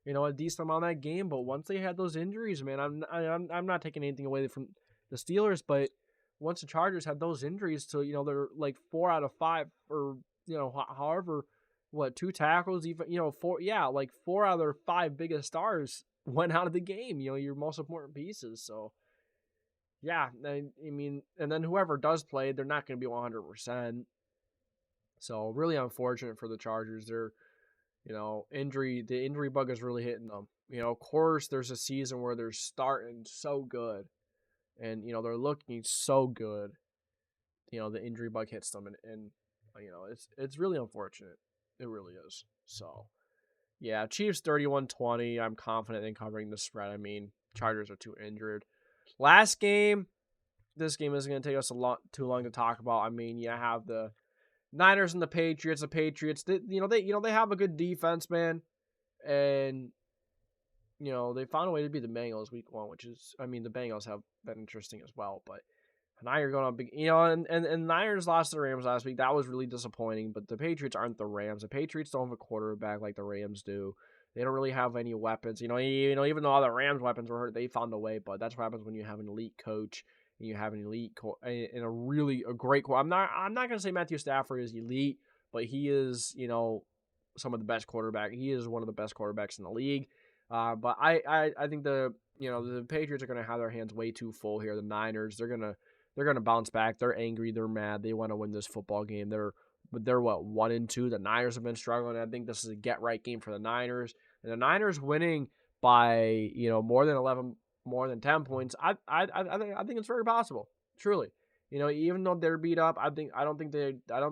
a decent amount of that game. But once they had those injuries, man, I'm not taking anything away from the Steelers, but once the Chargers had those injuries to, they're like 4 out of 5 or, however. 2 tackles, even, 4 out of their 5 biggest stars went out of the game, your most important pieces. So, yeah, I mean, and then whoever does play, they're not going to be 100%. So, really unfortunate for the Chargers. They're, the injury bug is really hitting them. Of course, there's a season where they're starting so good and, they're looking so good. The injury bug hits them and it's really unfortunate. It really is. So, yeah, Chiefs 31-20. I'm confident in covering the spread. I mean, Chargers are too injured. Last game, this game isn't going to take us too long to talk about. I mean, you have the Niners and the Patriots. The Patriots, they have a good defense, man, and they found a way to beat the Bengals week 1, which is, I mean, the Bengals have been interesting as well, but. Now you're going on big, and Niners lost to the Rams last week. That was really disappointing, but the Patriots aren't the Rams. The Patriots don't have a quarterback like the Rams do. They don't really have any weapons. Even though all the Rams' weapons were hurt, they found a way, but that's what happens when you have an elite coach and you have an elite and a great coach. I'm not going to say Matthew Stafford is elite, but he is, some of the best quarterback. He is one of the best quarterbacks in the league. But I think the Patriots are going to have their hands way too full here. The Niners, they're gonna bounce back. They're angry. They're mad. They want to win this football game. They're 1-2. The Niners have been struggling. I think this is a get right game for the Niners. And the Niners winning by more than 10 points. I think it's very possible. Truly. Even though they're beat up, I don't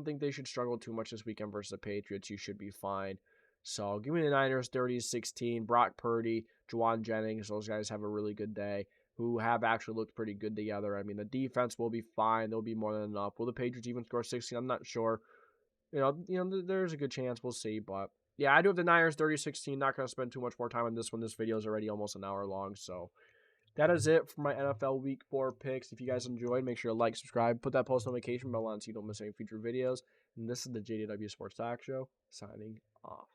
think they should struggle too much this weekend versus the Patriots. You should be fine. So give me the Niners 30-16. Brock Purdy, Juwan Jennings, those guys have a really good day, who have actually looked pretty good together. I mean, the defense will be fine. They'll be more than enough. Will the Patriots even score 16? I'm not sure. There's a good chance. We'll see. But yeah, I do have the Niners 30-16. Not going to spend too much more time on this one. This video is already almost an hour long. So that is it for my NFL Week 4 picks. If you guys enjoyed, make sure to like, subscribe, put that post notification bell on so you don't miss any future videos. And this is the JDW Sports Talk Show, signing off.